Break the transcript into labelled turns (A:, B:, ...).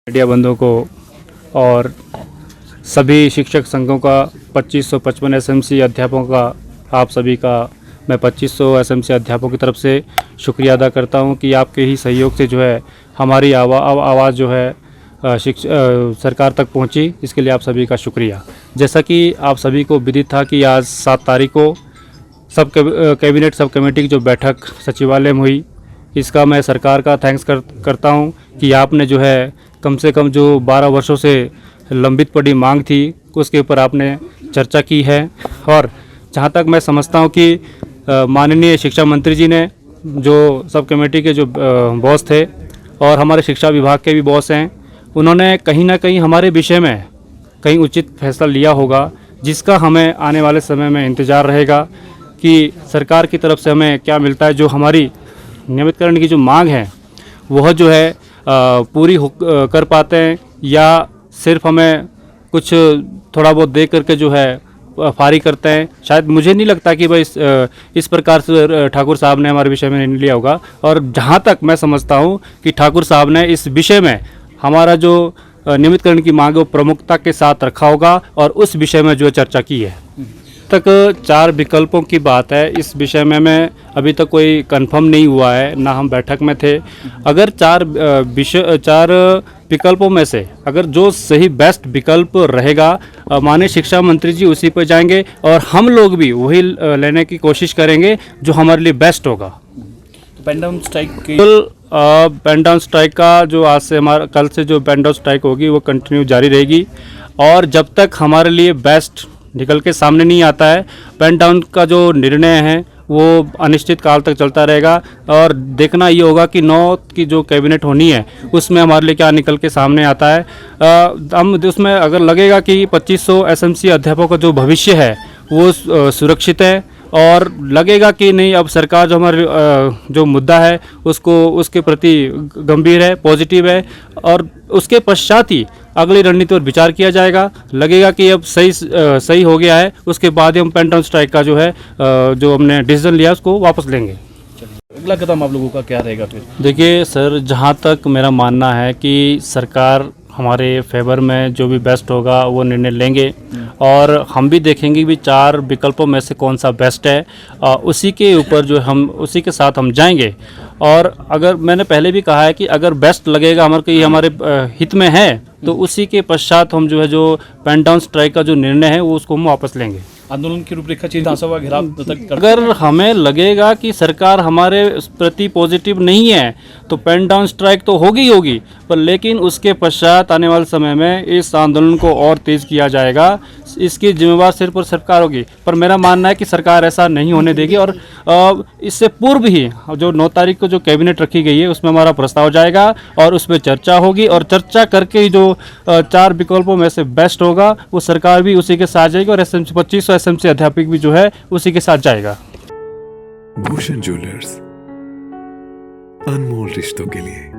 A: Media बंधुओं को और सभी शिक्षक संघों का 2555 एसएमसी अध्यापकों का आप सभी का मैं 2500 एसएमसी अध्यापकों की तरफ से शुक्रिया अदा करता हूं कि आपके ही सहयोग से जो है हमारी आवाज़ जो है सरकार तक पहुंची। इसके लिए आप सभी का शुक्रिया। जैसा कि आप सभी को विदित था कि आज 7 तारीख को कैबिनेट सब कमेटी की जो बैठक सचिवालय में हुई, इसका मैं सरकार का थैंक्स करता हूं कि आपने जो है कम से कम जो 12 वर्षों से लंबित पड़ी मांग थी उसके ऊपर आपने चर्चा की है। और जहां तक मैं समझता हूं कि माननीय शिक्षा मंत्री जी ने जो सब कमेटी के जो बॉस थे और हमारे शिक्षा विभाग के भी बॉस हैं, उन्होंने कहीं ना कहीं हमारे विषय में कहीं उचित फैसला लिया होगा, जिसका हमें आने वाले समय में इंतज़ार रहेगा कि सरकार की तरफ से हमें क्या मिलता है। जो हमारी नियमितकरण की जो मांग है वह जो है पूरी कर पाते हैं या सिर्फ हमें कुछ थोड़ा बहुत दे करके जो है फारी करते हैं। शायद मुझे नहीं लगता कि भाई इस प्रकार से ठाकुर साहब ने हमारे विषय में निर्णय लिया होगा। और जहाँ तक मैं समझता हूँ कि ठाकुर साहब ने इस विषय में हमारा जो नियमितकरण की मांग है वो प्रमुखता के साथ रखा होगा और उस विषय में जो चर्चा की है। तक 4 विकल्पों की बात है, इस विषय में मैं अभी तक कोई कंफर्म नहीं हुआ है, ना हम बैठक में थे। अगर 4 विकल्पों में से अगर जो सही बेस्ट विकल्प रहेगा, माननीय शिक्षा मंत्री जी उसी पर जाएंगे और हम लोग भी वही लेने की कोशिश करेंगे जो हमारे लिए बेस्ट होगा।
B: Pen down strike
A: pen down strike का जो आज से हमारा कल से जो पेन डाउन स्ट्राइक होगी वो कंटिन्यू जारी रहेगी और जब तक हमारे लिए बेस्ट निकल के सामने नहीं आता है, पेन डाउन का जो निर्णय है वो अनिश्चित काल तक चलता रहेगा। और देखना ये होगा कि 9 की जो कैबिनेट होनी है उसमें हमारे लिए क्या निकल के सामने आता है। हम उसमें अगर लगेगा कि 2500 एसएमसी अध्यापकों का जो भविष्य है वो सुरक्षित है और लगेगा कि नहीं अब सरकार जो हमारे जो मुद्दा है उसके प्रति गंभीर है, पॉजिटिव है और उसके पश्चात ही अगली रणनीति पर विचार किया जाएगा। लगेगा कि अब सही हो गया है, उसके बाद ही हम पेन डाउन स्ट्राइक का जो है जो हमने डिसीजन लिया उसको वापस लेंगे।
B: अगला कदम आप लोगों का क्या रहेगा फिर?
A: देखिए सर, जहाँ तक मेरा मानना है कि सरकार हमारे फेवर में जो भी बेस्ट होगा वो निर्णय लेंगे और हम भी देखेंगे भी 4 विकल्पों में से कौन सा बेस्ट है, उसी के ऊपर जो उसी के साथ हम जाएंगे। और अगर मैंने पहले भी कहा है कि अगर बेस्ट लगेगा हमारे हित में है तो उसी के पश्चात हम जो पेन डाउन स्ट्राइक का जो निर्णय है वो उसको हम वापस लेंगे।
B: आंदोलन की रूपरेखा विधानसभा घेराव तक
A: अगर हमें लगेगा कि सरकार हमारे प्रति पॉजिटिव नहीं है तो पेन डाउन स्ट्राइक तो होगी पर लेकिन उसके पश्चात आने वाले समय में इस आंदोलन को और तेज किया जाएगा। इसकी जिम्मेवार सिर्फ और सरकार होगी, पर मेरा मानना है कि सरकार ऐसा नहीं होने देगी। और इससे पूर्व ही जो 9 तारीख को जो कैबिनेट रखी गई है उसमें हमारा प्रस्ताव जाएगा और उसमें चर्चा होगी और चर्चा करके ही जो 4 विकल्पों में से बेस्ट होगा वो सरकार भी उसी के साथ जाएगी और 2500 एसएमसी अध्यापक भी जो है उसी के साथ जाएगा।
C: भूषण ज्वेलर्स, अनमोल रिश्तों के लिए।